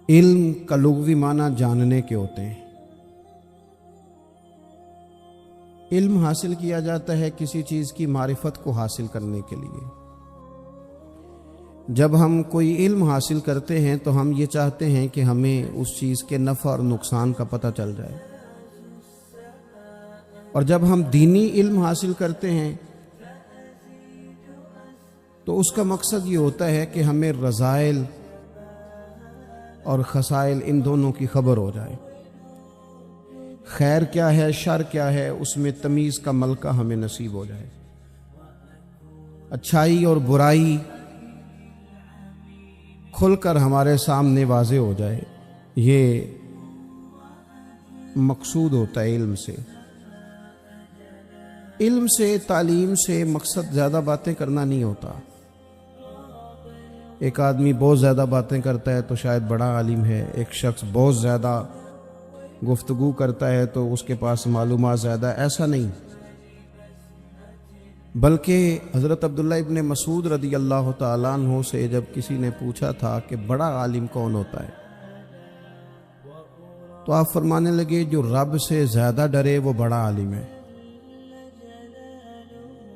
علم کا لغوی معنی جاننے کے ہوتے ہیں۔ علم حاصل کیا جاتا ہے کسی چیز کی معرفت کو حاصل کرنے کے لیے۔ جب ہم کوئی علم حاصل کرتے ہیں تو ہم یہ چاہتے ہیں کہ ہمیں اس چیز کے نفع اور نقصان کا پتہ چل جائے، اور جب ہم دینی علم حاصل کرتے ہیں تو اس کا مقصد یہ ہوتا ہے کہ ہمیں رذائل اور خسائل ان دونوں کی خبر ہو جائے، خیر کیا ہے شر کیا ہے اس میں تمیز کا ملکہ ہمیں نصیب ہو جائے، اچھائی اور برائی کھل کر ہمارے سامنے واضح ہو جائے۔ یہ مقصود ہوتا ہے علم سے۔ علم سے، تعلیم سے مقصد زیادہ باتیں کرنا نہیں ہوتا۔ ایک آدمی بہت زیادہ باتیں کرتا ہے تو شاید بڑا عالم ہے، ایک شخص بہت زیادہ گفتگو کرتا ہے تو اس کے پاس معلومات زیادہ، ایسا نہیں، بلکہ حضرت عبداللہ ابن مسعود رضی اللہ تعالیٰ عنہ سے جب کسی نے پوچھا تھا کہ بڑا عالم کون ہوتا ہے، تو آپ فرمانے لگے جو رب سے زیادہ ڈرے وہ بڑا عالم ہے۔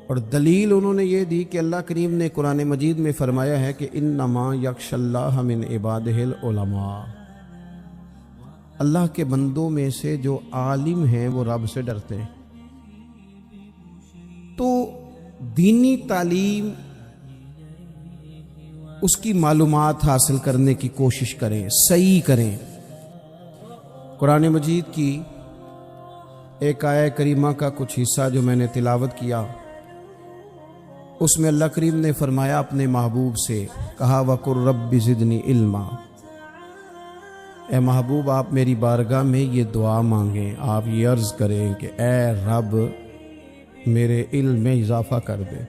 اور دلیل انہوں نے یہ دی کہ اللہ کریم نے قرآن مجید میں فرمایا ہے کہ انما یخشی اللہ من عبادہ العلماء، اللہ کے بندوں میں سے جو عالم ہیں وہ رب سے ڈرتے ہیں۔ تو دینی تعلیم، اس کی معلومات حاصل کرنے کی کوشش کریں، صحیح کریں۔ قرآن مجید کی ایک آیہ کریمہ کا کچھ حصہ جو میں نے تلاوت کیا، اس میں اللہ کریم نے فرمایا اپنے محبوب سے، کہا وَقُلْ رَبِّ زِدْنِي عِلْمًا، اے محبوب آپ میری بارگاہ میں یہ دعا مانگیں، آپ یہ عرض کریں کہ اے رب میرے علم میں اضافہ کر دے،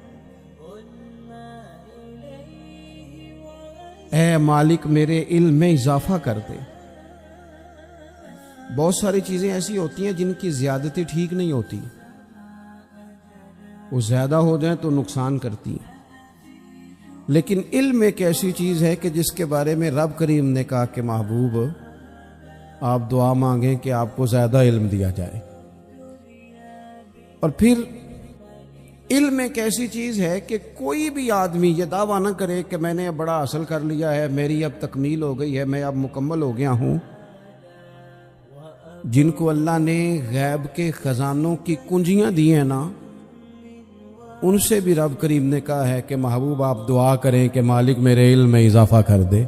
اے مالک میرے علم میں اضافہ کر دے۔ بہت ساری چیزیں ایسی ہوتی ہیں جن کی زیادتی ٹھیک نہیں ہوتی، وہ زیادہ ہو جائیں تو نقصان کرتی ہیں، لیکن علم ایک ایسی چیز ہے کہ جس کے بارے میں رب کریم نے کہا کہ محبوب آپ دعا مانگیں کہ آپ کو زیادہ علم دیا جائے۔ اور پھر علم ایک ایسی چیز ہے کہ کوئی بھی آدمی یہ دعویٰ نہ کرے کہ میں نے اب بڑا حاصل کر لیا ہے، میری اب تکمیل ہو گئی ہے، میں اب مکمل ہو گیا ہوں۔ جن کو اللہ نے غیب کے خزانوں کی کنجیاں دی ہیں نا، ان سے بھی رب کریم نے کہا ہے کہ محبوب آپ دعا کریں کہ مالک میرے علم میں اضافہ کر دے۔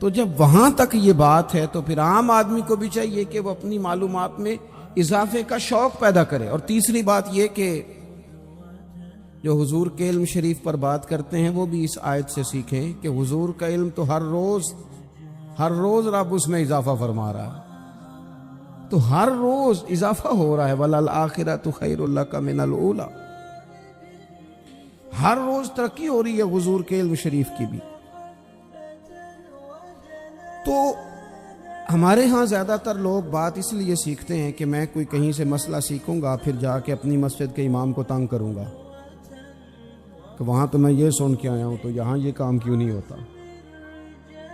تو جب وہاں تک یہ بات ہے تو پھر عام آدمی کو بھی چاہیے کہ وہ اپنی معلومات میں اضافے کا شوق پیدا کرے۔ اور تیسری بات یہ کہ جو حضور کے علم شریف پر بات کرتے ہیں وہ بھی اس آیت سے سیکھیں کہ حضور کا علم تو ہر روز رب اس میں اضافہ فرما رہا ہے، تو ہر روز اضافہ ہو رہا ہے۔ وَلَلْآخِرَةُ خَيْرٌ لَكَ مِنَ الْأُولَىٰ، ہر روز ترقی ہو رہی ہے حضور کے علم شریف کی بھی۔ تو ہمارے ہاں زیادہ تر لوگ بات اس لیے سیکھتے ہیں کہ میں کوئی کہیں سے مسئلہ سیکھوں گا پھر جا کے اپنی مسجد کے امام کو تنگ کروں گا کہ وہاں تو میں یہ سن کے آیا ہوں تو یہاں یہ کام کیوں نہیں ہوتا۔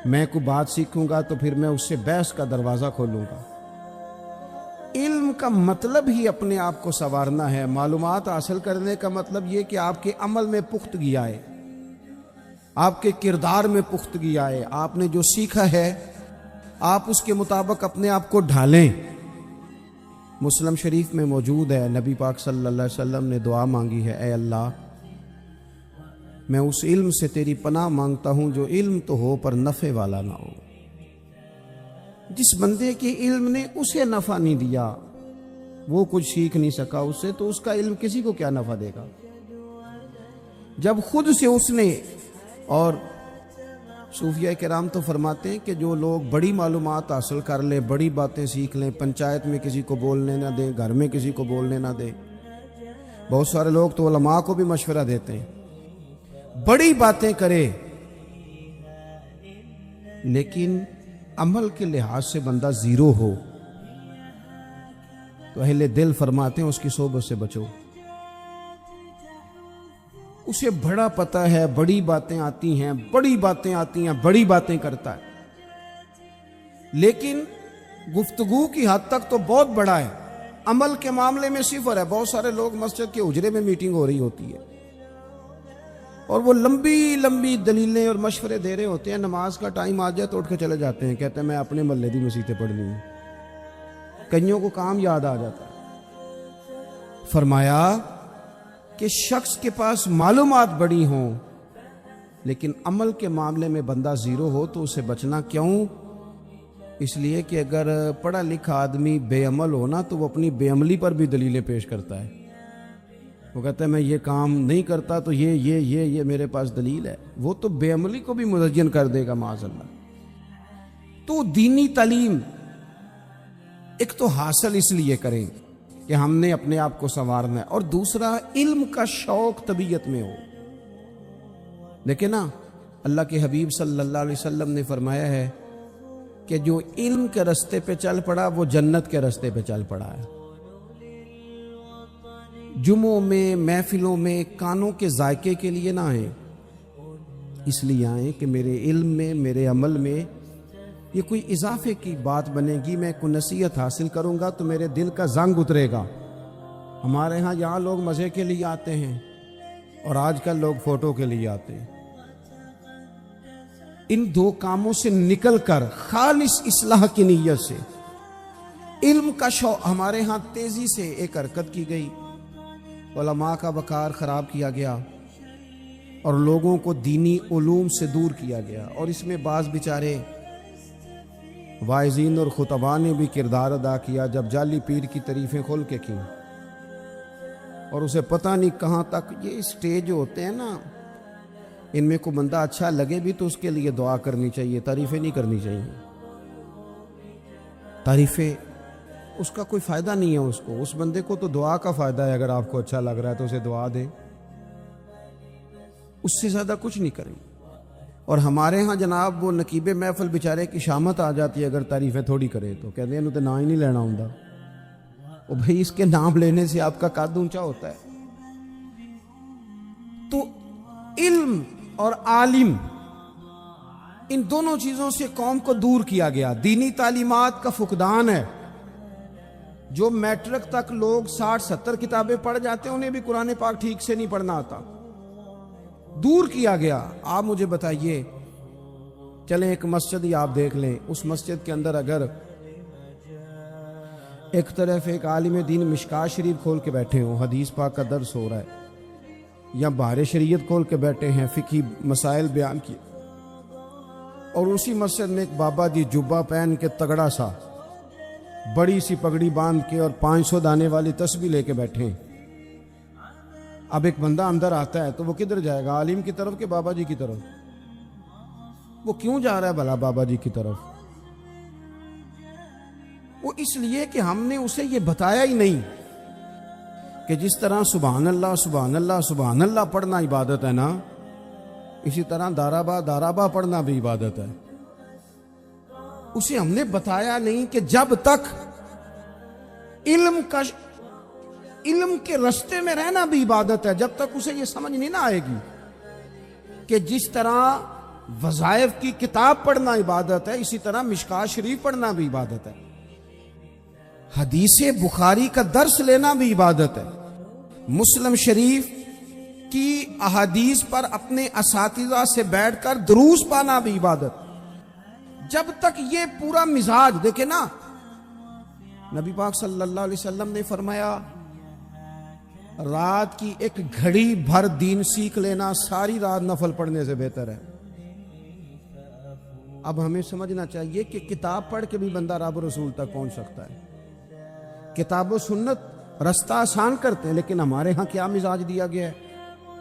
میں کوئی بات سیکھوں گا تو پھر میں اس سے بحث کا دروازہ کھولوں گا۔ علم کا مطلب ہی اپنے آپ کو سنوارنا ہے۔ معلومات حاصل کرنے کا مطلب یہ کہ آپ کے عمل میں پختگی آئے، آپ کے کردار میں پختگی آئے، آپ نے جو سیکھا ہے آپ اس کے مطابق اپنے آپ کو ڈھالیں۔ مسلم شریف میں موجود ہے، نبی پاک صلی اللہ علیہ وسلم نے دعا مانگی ہے، اے اللہ میں اس علم سے تیری پناہ مانگتا ہوں جو علم تو ہو پر نفع والا نہ ہو۔ جس بندے کے علم نے اسے نفع نہیں دیا، وہ کچھ سیکھ نہیں سکا اس سے، تو اس کا علم کسی کو کیا نفع دے گا؟ جب خود سے اس نے، اور صوفیہ کرام تو فرماتے ہیں کہ جو لوگ بڑی معلومات حاصل کر لیں، بڑی باتیں سیکھ لیں، پنچایت میں کسی کو بولنے نہ دیں، گھر میں کسی کو بولنے نہ دیں، بہت سارے لوگ تو علماء کو بھی مشورہ دیتے ہیں، بڑی باتیں کرے، لیکن عمل کے لحاظ سے بندہ زیرو ہو تو اہل دل فرماتے ہیں اس کی صحبت سے بچو۔ اسے بڑا پتہ ہے، بڑی باتیں آتی ہیں، بڑی باتیں کرتا ہے، لیکن گفتگو کی حد تک تو بہت بڑا ہے، عمل کے معاملے میں صفر ہے۔ بہت سارے لوگ مسجد کے اجرے میں میٹنگ ہو رہی ہوتی ہے اور وہ لمبی لمبی دلیلیں اور مشورے دے رہے ہوتے ہیں، نماز کا ٹائم آ جائے تو اٹھ کے چلے جاتے ہیں، کہتے ہیں میں اپنے محلے دی مسیتیں پڑھنی ہیں۔ کئیوں کو کام یاد آ جاتا ہے۔ فرمایا کہ شخص کے پاس معلومات بڑی ہوں لیکن عمل کے معاملے میں بندہ زیرو ہو تو اسے بچنا کیوں؟ اس لیے کہ اگر پڑھا لکھا آدمی بے عمل ہونا تو وہ اپنی بے عملی پر بھی دلیلیں پیش کرتا ہے۔ وہ کہتا ہے میں یہ کام نہیں کرتا تو یہ میرے پاس دلیل ہے۔ وہ تو بے عملی کو بھی مزین کر دے گا معاذ اللہ۔ تو دینی تعلیم ایک تو حاصل اس لیے کریں کہ ہم نے اپنے آپ کو سنوارنا ہے، اور دوسرا علم کا شوق طبیعت میں ہو۔ لیکن نا اللہ کے حبیب صلی اللہ علیہ وسلم نے فرمایا ہے کہ جو علم کے رستے پہ چل پڑا وہ جنت کے رستے پہ چل پڑا ہے۔ جمعوں میں، محفلوں میں کانوں کے ذائقے کے لیے نہ آئیں، اس لیے آئیں کہ میرے علم میں، میرے عمل میں یہ کوئی اضافے کی بات بنے گی، میں کوئی نصیحت حاصل کروں گا تو میرے دل کا زنگ اترے گا۔ ہمارے ہاں یہاں لوگ مزے کے لیے آتے ہیں اور آج کل لوگ فوٹو کے لیے آتے ہیں۔ ان دو کاموں سے نکل کر خالص اصلاح کی نیت سے علم کا شوق، ہمارے ہاں تیزی سے ایک حرکت کی گئی، علماء کا وقار خراب کیا گیا اور لوگوں کو دینی علوم سے دور کیا گیا، اور اس میں بعض بیچارے واعظین اور خطباء نے بھی کردار ادا کیا جب جعلی پیر کی تعریفیں کھول کے کی، اور اسے پتہ نہیں کہاں تک یہ اسٹیج ہوتے ہیں نا، ان میں کوئی بندہ اچھا لگے بھی تو اس کے لیے دعا کرنی چاہیے، تعریفیں نہیں کرنی چاہیے۔ تعریفیں اس کا کوئی فائدہ نہیں ہے، اس بندے کو تو دعا کا فائدہ ہے۔ اگر آپ کو اچھا لگ رہا ہے تو اسے دعا دیں، اس سے زیادہ کچھ نہیں کریں۔ اور ہمارے ہاں جناب وہ نقیب محفل بیچارے کی شامت آ جاتی ہے اگر تعریفیں تھوڑی کرے تو کہتے ہیں انہوں تو نام ہی نہیں لینا ہوں۔ وہ بھائی اس کے نام لینے سے آپ کا قد اونچا ہوتا ہے۔ تو علم اور عالم، ان دونوں چیزوں سے قوم کو دور کیا گیا۔ دینی تعلیمات کا فقدان ہے۔ جو میٹرک تک لوگ 60-70 کتابیں پڑھ جاتے ہیں انہیں بھی قرآن پاک ٹھیک سے نہیں پڑھنا آتا، دور کیا گیا۔ آپ مجھے بتائیے، چلیں ایک مسجد ہی آپ دیکھ لیں، اس مسجد کے اندر اگر ایک طرف ایک عالم دین مشکات شریف کھول کے بیٹھے ہوں، حدیث پاک کا درس ہو رہا ہے، یا بہار شریعت کھول کے بیٹھے ہیں، فقہی مسائل بیان کیے، اور اسی مسجد میں ایک بابا جی جبہ پہن کے تگڑا سا بڑی سی پگڑی باندھ کے اور 500 دانے والی تسبیح لے کے بیٹھے ہیں، اب ایک بندہ اندر آتا ہے تو وہ کدھر جائے گا؟ عالم کی طرف کہ بابا جی کی طرف؟ وہ کیوں جا رہا ہے بھلا بابا جی کی طرف؟ وہ اس لیے کہ ہم نے اسے یہ بتایا ہی نہیں کہ جس طرح سبحان اللہ سبحان اللہ سبحان اللہ پڑھنا عبادت ہے نا، اسی طرح دارابا پڑھنا بھی عبادت ہے۔ اسے ہم نے بتایا نہیں کہ جب تک علم کے رستے میں رہنا بھی عبادت ہے، جب تک اسے یہ سمجھ نہیں نہ آئے گی کہ جس طرح وظائف کی کتاب پڑھنا عبادت ہے اسی طرح مشکات شریف پڑھنا بھی عبادت ہے، حدیث بخاری کا درس لینا بھی عبادت ہے، مسلم شریف کی احادیث پر اپنے اساتذہ سے بیٹھ کر دروس پانا بھی عبادت۔ جب تک یہ پورا مزاج دیکھیں نا، نبی پاک صلی اللہ علیہ وسلم نے فرمایا رات کی ایک گھڑی بھر دین سیکھ لینا ساری رات نفل پڑھنے سے بہتر ہے۔ اب ہمیں سمجھنا چاہیے کہ کتاب پڑھ کے بھی بندہ رب رسول تک پہنچ سکتا ہے۔ کتاب و سنت رستہ آسان کرتے ہیں، لیکن ہمارے ہاں کیا مزاج دیا گیا ہے؟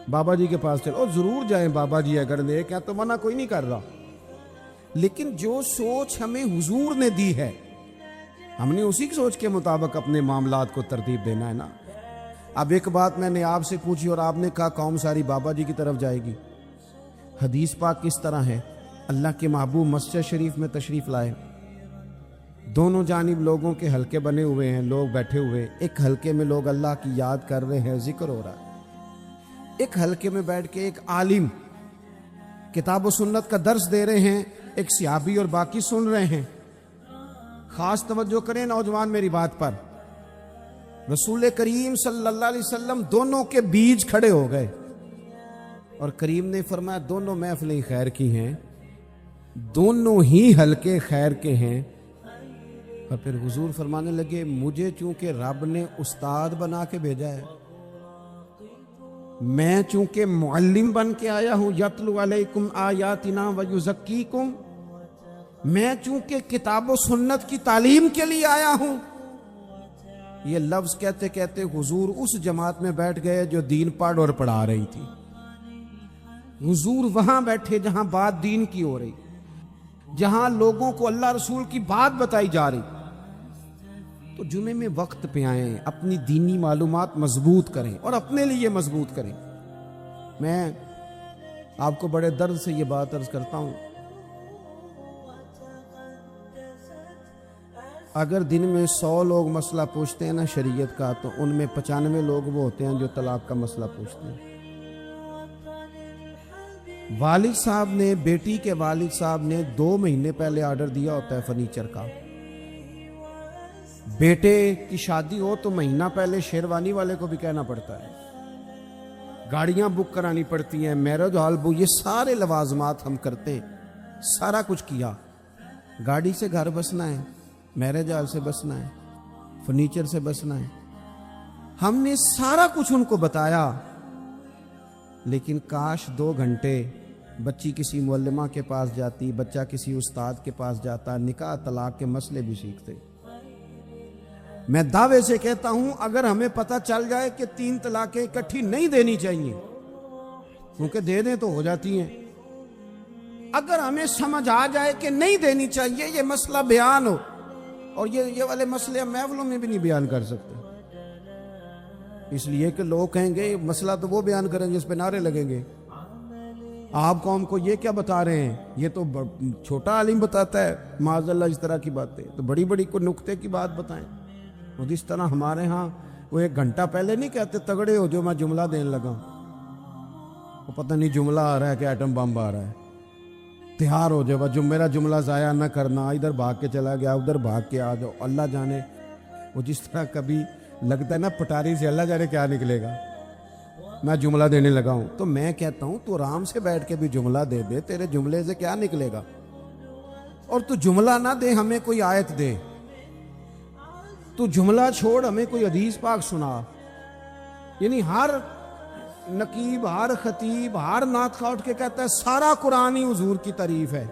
بابا جی کے پاس چلو، ضرور جائیں بابا جی اگر نیک ہیں تو منع کوئی نہیں کر رہا، لیکن جو سوچ ہمیں حضور نے دی ہے ہم نے اسی سوچ کے مطابق اپنے معاملات کو ترتیب دینا ہے نا۔ اب ایک بات میں نے آپ سے پوچھی اور آپ نے کہا قوم ساری بابا جی کی طرف جائے گی۔ حدیث پاک کس طرح ہے؟ اللہ کے محبوب مسجد شریف میں تشریف لائے، دونوں جانب لوگوں کے حلقے بنے ہوئے ہیں، لوگ بیٹھے ہوئے، ایک حلقے میں لوگ اللہ کی یاد کر رہے ہیں، ذکر ہو رہا ہے، ایک حلقے میں بیٹھ کے ایک عالم کتاب و سنت کا درس دے رہے ہیں، ایک صحابی اور باقی سن رہے ہیں۔ خاص توجہ کریں نوجوان میری بات پر. رسول کریم صلی اللہ علیہ وسلم دونوں کے بیچ کھڑے ہو گئے اور کریم نے فرمایا دونوں محفلیں خیر کی ہیں, دونوں ہی حلقے خیر کے ہیں. اور پھر حضور فرمانے لگے مجھے چونکہ رب نے استاد بنا کے بھیجا ہے, میں چونکہ معلم بن کے آیا ہوں, یتلو علیکم آیاتنا ویزکیکم, میں چونکہ کتاب و سنت کی تعلیم کے لیے آیا ہوں. یہ لفظ کہتے کہتے حضور اس جماعت میں بیٹھ گئے جو دین پڑھ اور پڑھا رہی تھی. حضور وہاں بیٹھے جہاں بات دین کی ہو رہی, جہاں لوگوں کو اللہ رسول کی بات بتائی جا رہی. تو جمعے میں وقت پہ آئیں, اپنی دینی معلومات مضبوط کریں اور اپنے لیے مضبوط کریں. میں آپ کو بڑے درد سے یہ بات عرض کرتا ہوں, اگر دن میں 100 لوگ مسئلہ پوچھتے ہیں نا شریعت کا, تو ان میں 95 لوگ وہ ہوتے ہیں جو طلاق کا مسئلہ پوچھتے ہیں. والد صاحب نے, بیٹی کے والد صاحب نے 2 مہینے پہلے آرڈر دیا ہوتا ہے فرنیچر کا. بیٹے کی شادی ہو تو مہینہ پہلے شیروانی والے کو بھی کہنا پڑتا ہے, گاڑیاں بک کرانی پڑتی ہیں, میرج ہال بک, یہ سارے لوازمات ہم کرتے ہیں. سارا کچھ کیا, گاڑی سے گھر بسنا ہے, میرج ہال سے بسنا ہے, فرنیچر سے بسنا ہے. ہم نے سارا کچھ ان کو بتایا, لیکن کاش 2 گھنٹے بچی کسی معلمہ کے پاس جاتی, بچہ کسی استاد کے پاس جاتا, نکاح طلاق کے مسئلے بھی سیکھتے. میں دعوے سے کہتا ہوں اگر ہمیں پتہ چل جائے کہ 3 طلاقیں اکٹھی نہیں دینی چاہیے, کیونکہ دے دیں تو ہو جاتی ہیں, اگر ہمیں سمجھ آ جائے کہ نہیں دینی چاہیے, یہ مسئلہ بیان ہو, اور یہ والے مسئلے ہم محفلوں میں بھی نہیں بیان کر سکتے, اس لیے کہ لوگ کہیں گے مسئلہ تو وہ بیان کریں گے, اس پہ نعرے لگیں گے. آپ قوم کو یہ کیا بتا رہے ہیں, یہ تو چھوٹا عالم بتاتا ہے معاذ اللہ اس طرح کی باتیں, تو بڑی بڑی کو نقطے کی بات بتائیں. اور اس طرح ہمارے ہاں وہ 1 گھنٹہ پہلے نہیں کہتے تگڑے ہو جو میں جملہ دینے لگا, وہ پتہ نہیں جملہ آ رہا ہے کہ ایٹم بم آ رہا ہے. تیار ہو جائے, جو میرا جملہ ضائع نہ کرنا, ادھر بھاگ کے چلا گیا ادھر بھاگ کے آ جاؤ. اللہ جانے وہ جس طرح کبھی لگتا ہے نا پٹاری سے, اللہ جانے کیا نکلے گا. میں جملہ دینے لگا ہوں تو میں کہتا ہوں تو آرام سے بیٹھ کے بھی جملہ دے دے, تیرے جملے سے کیا نکلے گا. اور تو جملہ نہ دے, ہمیں کوئی آیت دے, تو جملہ چھوڑ ہمیں کوئی حدیث پاک سنا. یعنی ہر نقیب, ہر خطیب, ہر نعت خواہ اٹھ کے کہتا ہے سارا قرآن ہی حضور کی تعریف ہے.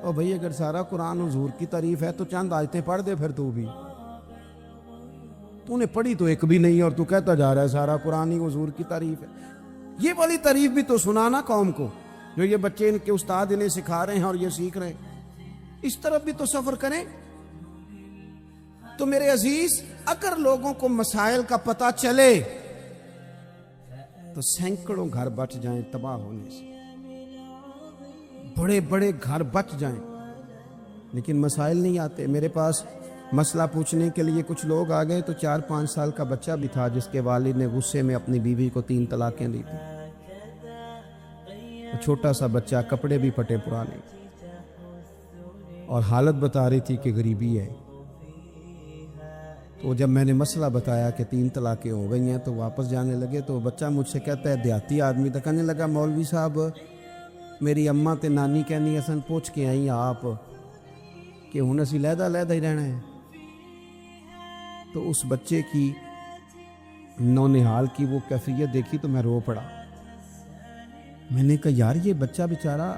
اور بھئی اگر سارا قرآن حضور کی تعریف ہے تو چند آیتیں پڑھ دے پھر تو بھی. تو نے پڑھی تو ایک بھی نہیں اور تو کہتا جا رہا ہے سارا قرآن ہی حضور کی تعریف ہے. یہ والی تعریف بھی تو سنانا قوم کو, جو یہ بچے ان کے استاد انہیں سکھا رہے ہیں اور یہ سیکھ رہے ہیں, اس طرف بھی تو سفر کریں. تو میرے عزیز, اگر لوگوں کو مسائل کا پتہ چلے تو سینکڑوں گھر بچ جائیں تباہ ہونے سے, بڑے بڑے گھر بچ جائیں. لیکن مسائل نہیں آتے. میرے پاس مسئلہ پوچھنے کے لیے کچھ لوگ آ گئے تو 4-5 سال کا بچہ بھی تھا جس کے والد نے غصے میں اپنی بیوی کو 3 طلاقیں دی تھی. چھوٹا سا بچہ, کپڑے بھی پھٹے پرانے, اور حالت بتا رہی تھی کہ غریبی ہے. تو جب میں نے مسئلہ بتایا کہ 3 طلاقیں ہو گئی ہیں تو واپس جانے لگے, تو بچہ مجھ سے کہتا ہے, دیہاتی آدمی تو کہنے لگا مولوی صاحب میری اماں تے نانی کہنی اسن پوچھ کے آئی آپ کہ ہن اسی لہدا لہدا ہی رہنا ہے. تو اس بچے کی نونہال کی وہ کیفیت دیکھی تو میں رو پڑا. میں نے کہا یار یہ بچہ بیچارہ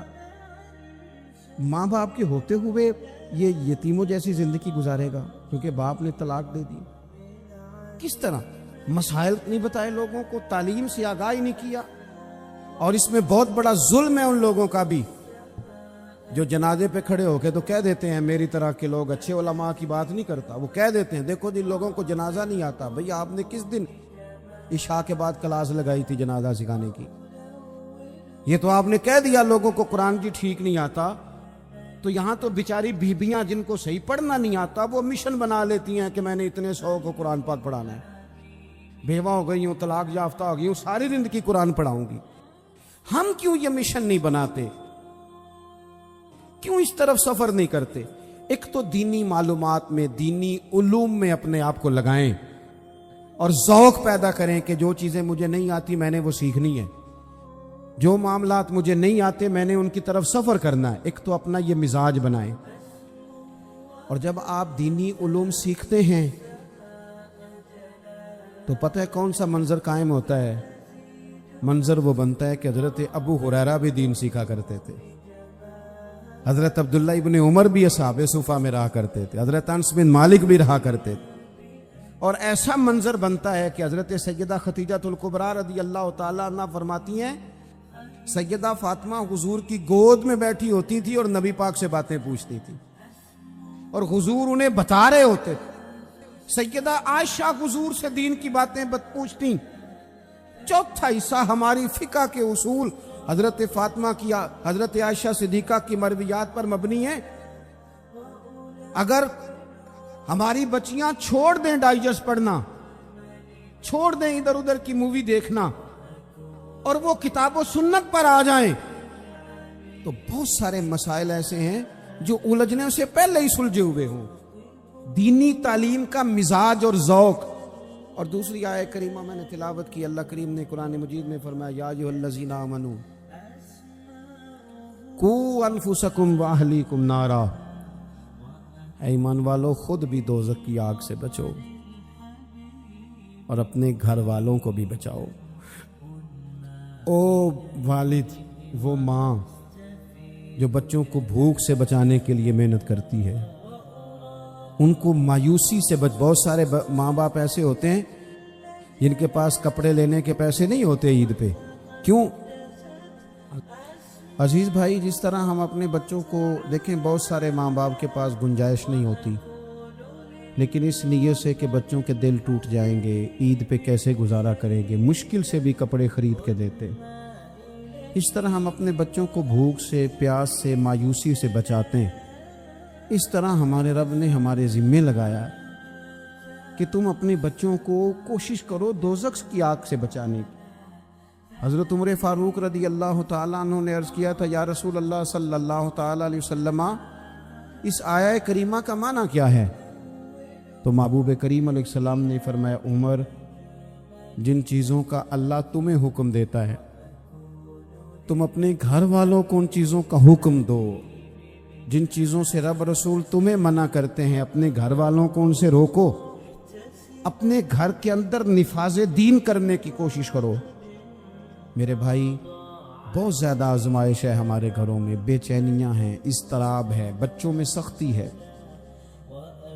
ماں باپ کے ہوتے ہوئے یہ یتیموں جیسی زندگی گزارے گا کیونکہ باپ نے طلاق دے دی. کس طرح مسائل نہیں بتائے لوگوں کو, تعلیم سے آگاہی نہیں کیا. اور اس میں بہت بڑا ظلم ہے ان لوگوں کا بھی جو جنازے پہ کھڑے ہو کے تو کہہ دیتے ہیں, میری طرح کے لوگ اچھے علماء کی بات نہیں کرتا, وہ کہہ دیتے ہیں دیکھو جن لوگوں کو جنازہ نہیں آتا. بھئی آپ نے کس دن عشاء کے بعد کلاس لگائی تھی جنازہ سکھانے کی؟ یہ تو آپ نے کہہ دیا لوگوں کو قرآن کی ٹھیک نہیں آتا. تو یہاں تو بیچاری بیبیاں جن کو صحیح پڑھنا نہیں آتا وہ مشن بنا لیتی ہیں کہ میں نے اتنے 100 کو قرآن پاک پڑھانا ہے. بیوہ ہو گئی ہوں, طلاق یافتہ ہو گئی ہوں, ساری زندگی قرآن پڑھاؤں گی. ہم کیوں یہ مشن نہیں بناتے؟ کیوں اس طرف سفر نہیں کرتے؟ ایک تو دینی معلومات میں، دینی علوم میں اپنے آپ کو لگائیں اور ذوق پیدا کریں کہ جو چیزیں مجھے نہیں آتی میں نے وہ سیکھنی ہے، جو معاملات مجھے نہیں آتے میں نے ان کی طرف سفر کرنا ہے۔ ایک تو اپنا یہ مزاج بنائیں، اور جب آپ دینی علوم سیکھتے ہیں تو پتہ ہے کون سا منظر قائم ہوتا ہے؟ منظر وہ بنتا ہے کہ حضرت ابو ہریرہ بھی دین سیکھا کرتے تھے، حضرت عبداللہ ابن عمر بھی اصحاب صفہ میں رہا کرتے تھے، حضرت انس بن مالک بھی رہا کرتے تھے، اور ایسا منظر بنتا ہے کہ حضرت سیدہ خدیجہ الکبریٰ رضی اللہ تعالیٰ عنہ فرماتی ہیں سیدہ فاطمہ حضور کی گود میں بیٹھی ہوتی تھی اور نبی پاک سے باتیں پوچھتی تھی اور حضور انہیں بتا رہے ہوتے تھے۔ سیدہ عائشہ حضور سے دین کی باتیں پوچھتی۔ چوتھا حصہ ہماری فقہ کے اصول حضرت فاطمہ کی، حضرت عائشہ صدیقہ کی مرویات پر مبنی ہیں۔ اگر ہماری بچیاں چھوڑ دیں ڈائجسٹ پڑھنا، چھوڑ دیں ادھر ادھر کی مووی دیکھنا اور وہ کتاب و سنت پر آ جائیں تو بہت سارے مسائل ایسے ہیں جو الجھنے سے پہلے ہی سلجھے ہوئے ہوں۔ دینی تعلیم کا مزاج اور ذوق۔ اور دوسری آیت کریمہ میں نے تلاوت کی، اللہ کریم نے قرآن مجید میں فرمایا یا ایھا الذین آمنوا قوا انفسکم واہلیکم نارا، اے ایمان والو خود بھی دوزخ کی آگ سے بچو اور اپنے گھر والوں کو بھی بچاؤ۔ او والد، وہ ماں جو بچوں کو بھوک سے بچانے کے لیے محنت کرتی ہے، ان کو مایوسی سے بہت سارے ماں باپ ایسے ہوتے ہیں جن کے پاس کپڑے لینے کے پیسے نہیں ہوتے عید پہ۔ کیوں؟ عزیز بھائی، جس طرح ہم اپنے بچوں کو دیکھیں، بہت سارے ماں باپ کے پاس گنجائش نہیں ہوتی، لیکن اس نیت سے کہ بچوں کے دل ٹوٹ جائیں گے، عید پہ کیسے گزارا کریں گے، مشکل سے بھی کپڑے خرید کے دیتے۔ اس طرح ہم اپنے بچوں کو بھوک سے، پیاس سے، مایوسی سے بچاتے ہیں۔ اس طرح ہمارے رب نے ہمارے ذمے لگایا کہ تم اپنے بچوں کو کوشش کرو دوزخ کی آگ سے بچانے کی۔ حضرت عمر فاروق رضی اللہ تعالیٰ عنہ نے عرض کیا تھا یا رسول اللہ صلی اللہ تعالیٰ علیہ وسلم، اس آیہ کریمہ کا معنی کیا ہے؟ تو محبوب کریم علیہ السلام نے فرمایا عمر، جن چیزوں کا اللہ تمہیں حکم دیتا ہے تم اپنے گھر والوں کو ان چیزوں کا حکم دو، جن چیزوں سے رب رسول تمہیں منع کرتے ہیں اپنے گھر والوں کو ان سے روکو، اپنے گھر کے اندر نفاذ دین کرنے کی کوشش کرو۔ میرے بھائی، بہت زیادہ آزمائش ہے ہمارے گھروں میں، بے چینیاں ہیں، اضطراب ہے، بچوں میں سختی ہے،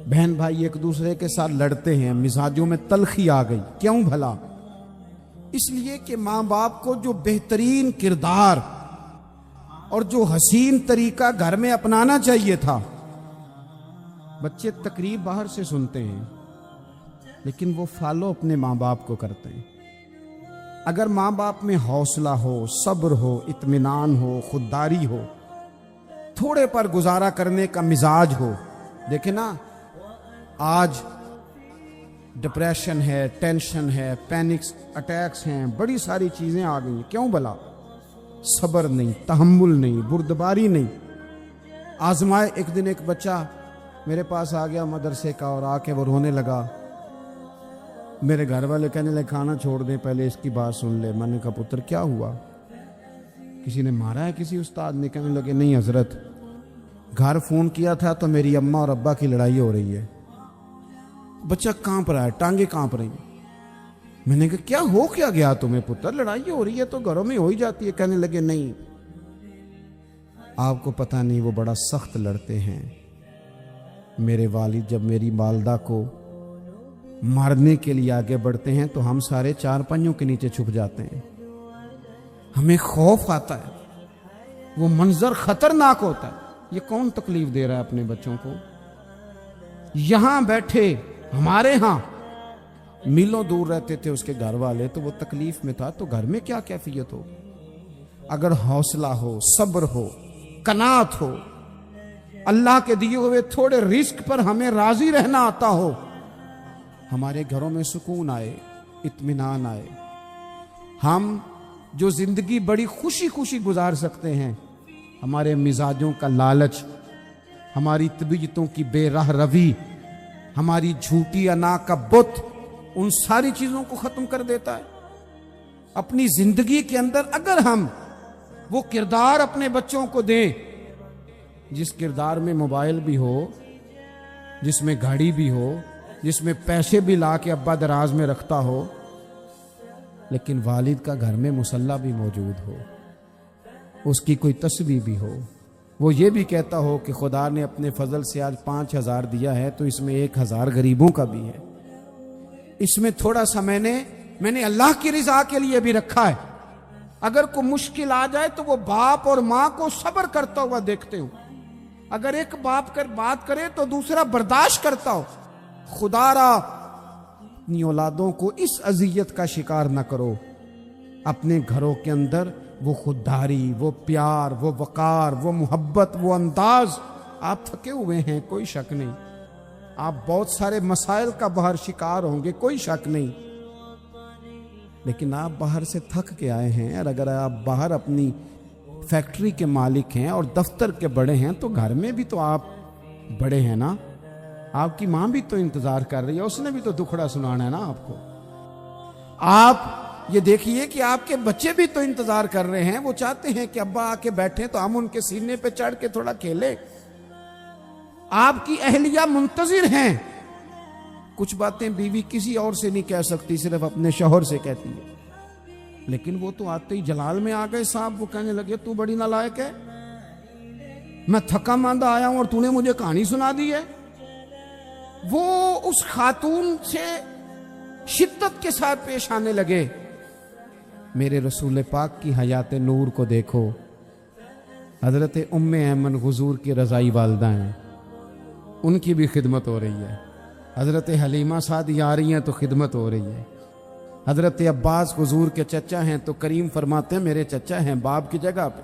بہن بھائی ایک دوسرے کے ساتھ لڑتے ہیں، مزاجوں میں تلخی آ گئی۔ کیوں بھلا؟ اس لیے کہ ماں باپ کو جو بہترین کردار اور جو حسین طریقہ گھر میں اپنانا چاہیے تھا، بچے تقریب باہر سے سنتے ہیں لیکن وہ فالو اپنے ماں باپ کو کرتے ہیں۔ اگر ماں باپ میں حوصلہ ہو، صبر ہو، اطمینان ہو، خودداری ہو، تھوڑے پر گزارا کرنے کا مزاج ہو۔ دیکھیں نا، آج ڈپریشن ہے، ٹینشن ہے، پینکس اٹیکس ہیں، بڑی ساری چیزیں آ گئی ہیں۔ کیوں بھلا؟ صبر نہیں، تحمل نہیں، بردباری نہیں۔ آزمائے ایک دن ایک بچہ میرے پاس آ گیا مدرسے کا اور آ کے وہ رونے لگا۔ میرے گھر والے کہنے لگے کھانا چھوڑ دیں، پہلے اس کی بات سن لے۔ میں نے کہا پتر کیا ہوا؟ کسی نے مارا ہے؟ کسی استاد نے؟ کہنے لگے نہیں حضرت، گھر فون کیا تھا تو میری اماں اور ابا کی لڑائی ہو رہی ہے۔ بچہ کانپ رہا ہے، ٹانگیں کانپ رہی ہیں۔ میں نے کہا کیا ہو کیا گیا تمہیں پتر؟ لڑائی ہو رہی ہے تو گھروں میں ہو ہی جاتی ہے۔ کہنے لگے نہیں، آپ کو پتہ نہیں، وہ بڑا سخت لڑتے ہیں۔ میرے والد جب میری والدہ کو مارنے کے لیے آگے بڑھتے ہیں تو ہم سارے چار پنجوں کے نیچے چھپ جاتے ہیں، ہمیں خوف آتا ہے، وہ منظر خطرناک ہوتا ہے۔ یہ کون تکلیف دے رہا ہے اپنے بچوں کو؟ یہاں بیٹھے ہمارے ہاں میلوں دور رہتے تھے اس کے گھر والے، تو وہ تکلیف میں تھا، تو گھر میں کیا کیفیت ہو؟ اگر حوصلہ ہو، صبر ہو، قناعت ہو، اللہ کے دیے ہوئے تھوڑے رزق پر ہمیں راضی رہنا آتا ہو، ہمارے گھروں میں سکون آئے، اطمینان آئے، ہم جو زندگی بڑی خوشی خوشی گزار سکتے ہیں۔ ہمارے مزاجوں کا لالچ، ہماری طبیعتوں کی بے راہ روی، ہماری جھوٹی انا کا بت، ان ساری چیزوں کو ختم کر دیتا ہے۔ اپنی زندگی کے اندر اگر ہم وہ کردار اپنے بچوں کو دیں جس کردار میں موبائل بھی ہو، جس میں گاڑی بھی ہو، جس میں پیسے بھی لا کے ابا دراز میں رکھتا ہو، لیکن والد کا گھر میں مصلی بھی موجود ہو، اس کی کوئی تسبیح بھی ہو، وہ یہ بھی کہتا ہو کہ خدا نے اپنے فضل سے آج 5,000 دیا ہے تو اس میں 1,000 غریبوں کا بھی ہے، اس میں تھوڑا سا میں نے اللہ کی رضا کے لیے بھی رکھا ہے۔ اگر کوئی مشکل آ جائے تو وہ باپ اور ماں کو صبر کرتا ہوا دیکھتے ہو، اگر ایک باپ کر بات کرے تو دوسرا برداشت کرتا ہو۔ خدا را اپنی اولادوں کو اس اذیت کا شکار نہ کرو۔ اپنے گھروں کے اندر وہ خودداری، وہ پیار، وہ وقار، وہ محبت، وہ انداز، آپ تھکے ہوئے ہیں کوئی شک نہیں، آپ بہت سارے مسائل کا باہر شکار ہوں گے کوئی شک نہیں، لیکن آپ باہر سے تھک کے آئے ہیں، اور اگر آپ باہر اپنی فیکٹری کے مالک ہیں اور دفتر کے بڑے ہیں تو گھر میں بھی تو آپ بڑے ہیں نا، آپ کی ماں بھی تو انتظار کر رہی ہے، اس نے بھی تو دکھڑا سنانا ہے نا آپ کو۔ آپ یہ دیکھیے کہ آپ کے بچے بھی تو انتظار کر رہے ہیں، وہ چاہتے ہیں کہ ابا آ کے بیٹھیں تو ہم ان کے سینے پہ چڑھ کے تھوڑا کھیلیں۔ آپ کی اہلیہ منتظر ہیں، کچھ باتیں بیوی کسی اور سے نہیں کہہ سکتی، صرف اپنے شوہر سے کہتی ہے، لیکن وہ تو آتے ہی جلال میں آ گئے صاحب، وہ کہنے لگے تو بڑی نالائق ہے، میں تھکا ماندہ آیا ہوں اور تو نے مجھے کہانی سنا دی ہے۔ وہ اس خاتون سے شدت کے ساتھ پیش آنے لگے۔ میرے رسول پاک کی حیات نور کو دیکھو، حضرت ام ایمن حضور کی رضائی والدہ ہیں، ان کی بھی خدمت ہو رہی ہے، حضرت حلیمہ سعدی آ رہی ہیں تو خدمت ہو رہی ہے، حضرت عباس حضور کے چچا ہیں تو کریم فرماتے ہیں میرے چچا ہیں باپ کی جگہ پہ،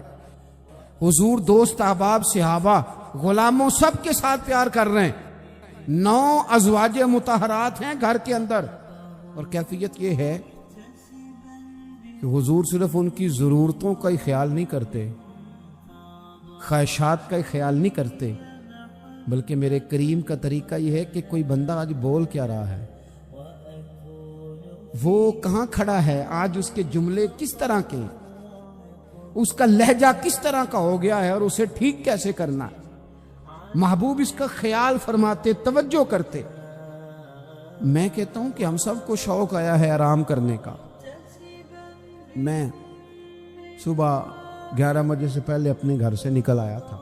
حضور دوست احباب صحابہ غلاموں سب کے ساتھ پیار کر رہے ہیں، 9 ازواج مطہرات ہیں گھر کے اندر، اور کیفیت یہ ہے کہ حضور صرف ان کی ضرورتوں کا ہی خیال نہیں کرتے، خواہشات کا ہی خیال نہیں کرتے، بلکہ میرے کریم کا طریقہ یہ ہے کہ کوئی بندہ آج بول کیا رہا ہے، وہ کہاں کھڑا ہے آج، اس کے جملے کس طرح کے، اس کا لہجہ کس طرح کا ہو گیا ہے اور اسے ٹھیک کیسے کرنا ہے، محبوب اس کا خیال فرماتے، توجہ کرتے۔ میں کہتا ہوں کہ ہم سب کو شوق آیا ہے آرام کرنے کا۔ میں صبح 11 بجے سے پہلے اپنے گھر سے نکل آیا تھا،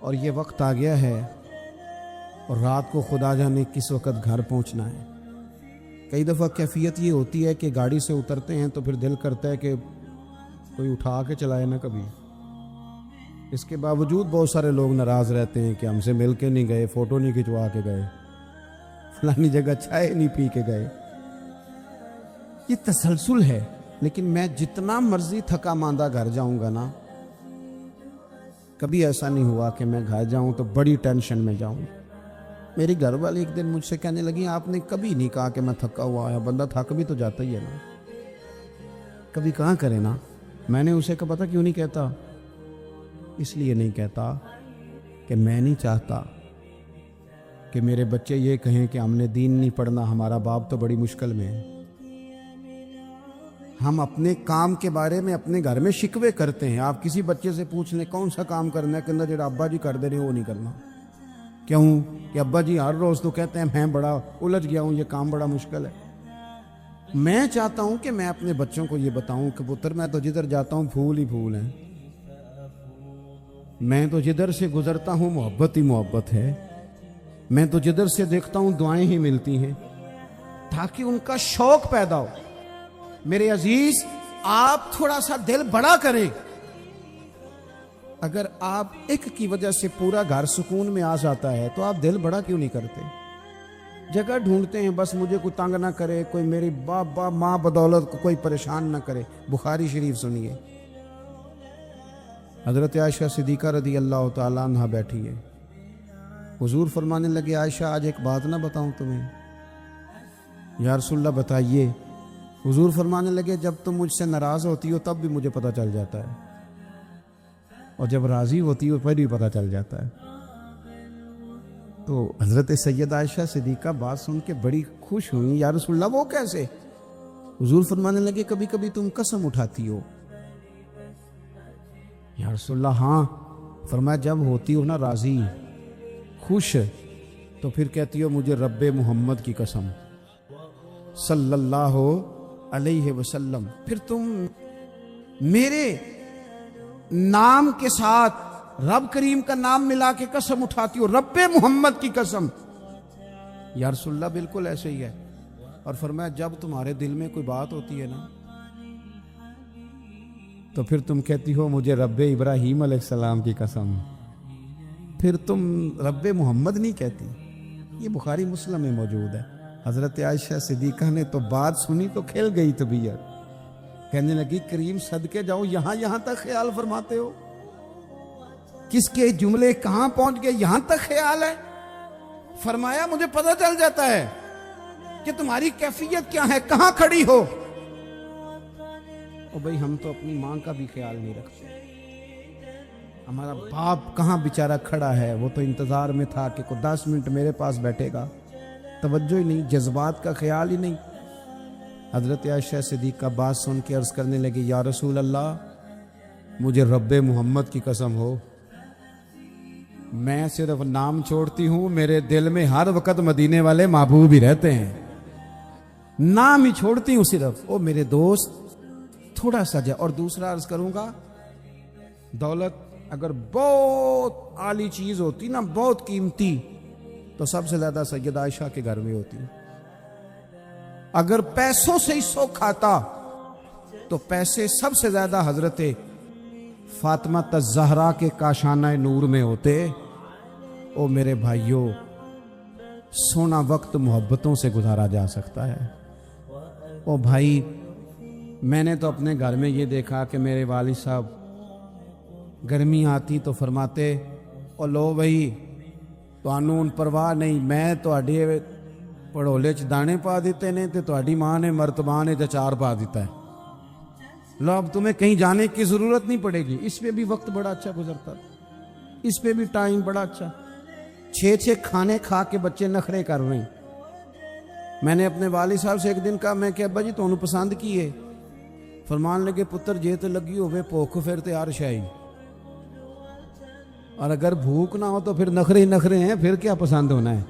اور یہ وقت آ گیا ہے اور رات کو خدا جانے کس وقت گھر پہنچنا ہے۔ کئی دفعہ کیفیت یہ ہوتی ہے کہ گاڑی سے اترتے ہیں تو پھر دل کرتا ہے کہ کوئی اٹھا کے چلائے نہ کبھی، اس کے باوجود بہت سارے لوگ ناراض رہتے ہیں کہ ہم سے مل کے نہیں گئے، فوٹو نہیں کھنچوا کے گئے، فلانی جگہ چائے نہیں پی کے گئے۔ یہ تسلسل ہے، لیکن میں جتنا مرضی تھکا ماندہ گھر جاؤں گا نا، کبھی ایسا نہیں ہوا کہ میں گھر جاؤں تو بڑی ٹینشن میں جاؤں۔ میری گھر والی ایک دن مجھ سے کہنے لگی آپ نے کبھی نہیں کہا کہ میں تھکا ہوا آیا، بندہ تھک بھی تو جاتا ہی ہے نا، کبھی کہاں کرے نا۔ میں نے اسے کہا پتہ کیوں نہیں کہتا، اس لیے نہیں کہتا کہ میں نہیں چاہتا کہ میرے بچے یہ کہیں کہ ہم نے دین نہیں پڑھنا، ہمارا باپ تو بڑی مشکل میں ہے۔ ہم اپنے کام کے بارے میں اپنے گھر میں شکوے کرتے ہیں، آپ کسی بچے سے پوچھ لیں کون سا کام کرنا ہے، کہ جڑا ابا جی کر دے رہے وہ نہیں کرنا، کیوں کہ ابا جی ہر روز تو کہتے ہیں میں بڑا الجھ گیا ہوں، یہ کام بڑا مشکل ہے۔ میں چاہتا ہوں کہ میں اپنے بچوں کو یہ بتاؤں کہ پتر میں تو جدھر جاتا ہوں پھول ہی پھول ہیں، میں تو جدھر سے گزرتا ہوں محبت ہی محبت ہے، میں تو جدھر سے دیکھتا ہوں دعائیں ہی ملتی ہیں، تاکہ ان کا شوق پیدا ہو۔ میرے عزیز آپ تھوڑا سا دل بڑا کریں، اگر آپ ایک کی وجہ سے پورا گھر سکون میں آ جاتا ہے تو آپ دل بڑا کیوں نہیں کرتے؟ جگہ ڈھونڈتے ہیں بس مجھے کوئی تنگ نہ کرے، کوئی میری باپ ماں بدولت کو کوئی پریشان نہ کرے۔ بخاری شریف سنیے، حضرت عائشہ صدیقہ رضی اللہ تعالیٰ عنہ بیٹھی ہے، حضور فرمانے لگے عائشہ آج ایک بات نہ بتاؤں تمہیں؟ یا رسول اللہ بتائیے۔ حضور فرمانے لگے جب تم مجھ سے ناراض ہوتی ہو تب بھی مجھے پتہ چل جاتا ہے، اور جب راضی ہوتی ہے پھر بھی پتہ چل جاتا ہے۔ تو حضرت سید عائشہ صدیقہ بات سن کے بڑی خوش ہوئی، یا رسول اللہ وہ کیسے؟ حضور فرمانے لگے کبھی کبھی تم قسم اٹھاتی ہو۔ یا رسول اللہ ہاں۔ فرمایا جب ہوتی ہو نا راضی، خوش، تو پھر کہتی ہو مجھے رب محمد کی قسم صلی اللہ علیہ وسلم، پھر تم میرے نام کے ساتھ رب کریم کا نام ملا کے قسم اٹھاتی ہو، رب محمد کی قسم۔ یا رسول اللہ بالکل ایسے ہی ہے۔ اور فرمایا جب تمہارے دل میں کوئی بات ہوتی ہے نا تو پھر تم کہتی ہو مجھے رب ابراہیم علیہ السلام کی قسم، پھر تم رب محمد نہیں کہتی۔ یہ بخاری مسلم میں موجود ہے۔ حضرت عائشہ صدیقہ نے تو بات سنی تو کھل گئی طبیعت، کہنے لگی کریم صدقے جاؤ، یہاں تک خیال فرماتے ہو؟ کس کے جملے کہاں پہنچ گئے، یہاں تک خیال ہے؟ فرمایا مجھے پتہ چل جاتا ہے کہ تمہاری کیفیت کیا ہے، کہاں کھڑی ہو۔ اور بھئی ہم تو اپنی ماں کا بھی خیال نہیں رکھتے، ہمارا باپ کہاں بیچارہ کھڑا ہے، وہ تو انتظار میں تھا کہ کوئی 10 منٹ میرے پاس بیٹھے گا، توجہ ہی نہیں، جذبات کا خیال ہی نہیں۔ حضرت عائشہ صدیقہ بات سن کے عرض کرنے لگی یا رسول اللہ مجھے رب محمد کی قسم ہو، میں صرف نام چھوڑتی ہوں، میرے دل میں ہر وقت مدینے والے محبوب ہی رہتے ہیں، نام ہی چھوڑتی ہوں صرف۔ او میرے دوست تھوڑا سا جا، اور دوسرا عرض کروں گا، دولت اگر بہت عالی چیز ہوتی نا، بہت قیمتی، تو سب سے زیادہ سید عائشہ کے گھر میں ہوتی۔ اگر پیسوں سے ہی سوکھ آتا تو پیسے سب سے زیادہ حضرت فاطمہ الزہرا کے کاشانہ نور میں ہوتے۔ او میرے بھائیوں، سونا وقت محبتوں سے گزارا جا سکتا ہے۔ او بھائی، میں نے تو اپنے گھر میں یہ دیکھا کہ میرے والد صاحب گرمی آتی تو فرماتے او لو بھائی تانوں پرواہ نہیں، میں تواڈے پڑھولے چ دانے پا دیتے نے تے تواڈی ماں نے مرتبہ نے اچار پا دیتا ہے، لو اب تمہیں کہیں جانے کی ضرورت نہیں پڑے گی۔ اس پہ بھی وقت بڑا اچھا گزرتا، اس پہ بھی ٹائم بڑا اچھا۔ 6 کھانے کھا کے بچے نخرے کر رہے ہیں۔ میں نے اپنے والد صاحب سے ایک دن کہا، میں کہ ابا جی تانوں پسند کی ہے؟ فرمان لگے پتر جے تے لگی ہوئے بھوک پھر تے ہر شے، اور اگر بھوک نہ ہو تو پھر نخرے نخرے ہیں، پھر کیا پسند ہونا ہے؟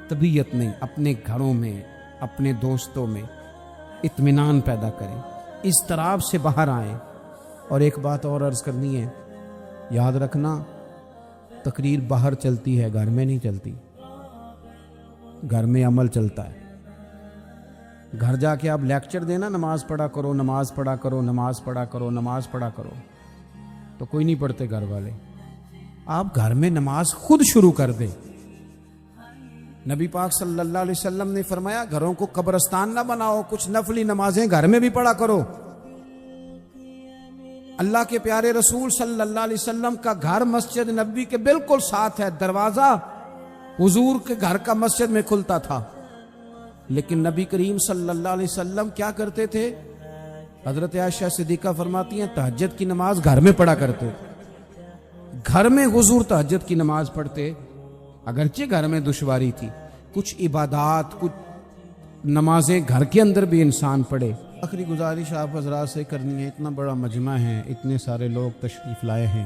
طبیعت نہیں، اپنے گھروں میں اپنے دوستوں میں اطمینان پیدا کریں، اضطراب سے باہر آئیں۔ اور ایک بات اور عرض کرنی ہے، یاد رکھنا تقریر باہر چلتی ہے، گھر میں نہیں چلتی، گھر میں عمل چلتا ہے۔ گھر جا کے آپ لیکچر دینا نماز پڑھا کرو، نماز پڑھا کرو، نماز پڑھا کرو، نماز پڑھا کرو، تو کوئی نہیں پڑھتے گھر والے۔ آپ گھر میں نماز خود شروع کر دیں۔ نبی پاک صلی اللہ علیہ وسلم نے فرمایا گھروں کو قبرستان نہ بناؤ، کچھ نفلی نمازیں گھر میں بھی پڑھا کرو۔ اللہ کے پیارے رسول صلی اللہ علیہ وسلم کا گھر مسجد نبی کے بالکل ساتھ ہے، دروازہ حضور کے گھر کا مسجد میں کھلتا تھا، لیکن نبی کریم صلی اللہ علیہ وسلم کیا کرتے تھے؟ حضرت عائشہ صدیقہ فرماتی ہیں تہجد کی نماز گھر میں پڑھا کرتے، گھر میں حضور تہجد کی نماز پڑھتے، اگرچہ گھر میں دشواری تھی، کچھ عبادات کچھ نمازیں گھر کے اندر بھی انسان پڑھے۔ آخری گزارش آپ حضرات سے کرنی ہے، اتنا بڑا مجمع ہے، اتنے سارے لوگ تشریف لائے ہیں،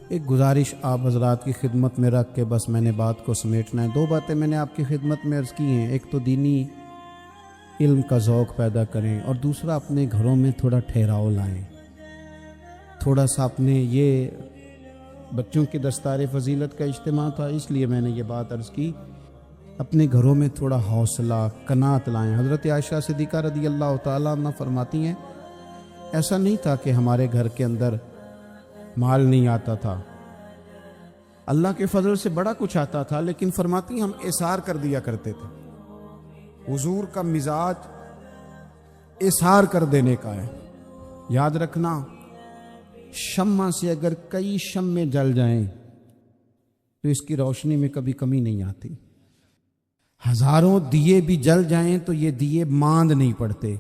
ایک گزارش آپ حضرات کی خدمت میں رکھ کے بس میں نے بات کو سمیٹنا ہے۔ 2 باتیں میں نے آپ کی خدمت میں عرض کی ہیں، ایک تو دینی علم کا ذوق پیدا کریں، اور دوسرا اپنے گھروں میں تھوڑا ٹھہراؤ لائیں، تھوڑا سا اپنے یہ بچوں کی دستار فضیلت کا اجتماع تھا اس لیے میں نے یہ بات عرض کی، اپنے گھروں میں تھوڑا حوصلہ قناعت لائیں۔ حضرت عائشہ صدیقہ رضی اللہ تعالیٰ عنہ فرماتی ہیں ایسا نہیں تھا کہ ہمارے گھر کے اندر مال نہیں آتا تھا، اللہ کے فضل سے بڑا کچھ آتا تھا، لیکن فرماتی ہم اثار کر دیا کرتے تھے۔ حضور کا مزاج اثار کر دینے کا ہے۔ یاد رکھنا شمع سے اگر کئی شمع جل جائیں تو اس کی روشنی میں کبھی کمی نہیں آتی، ہزاروں دیے بھی جل جائیں تو یہ دیے ماند نہیں پڑتے۔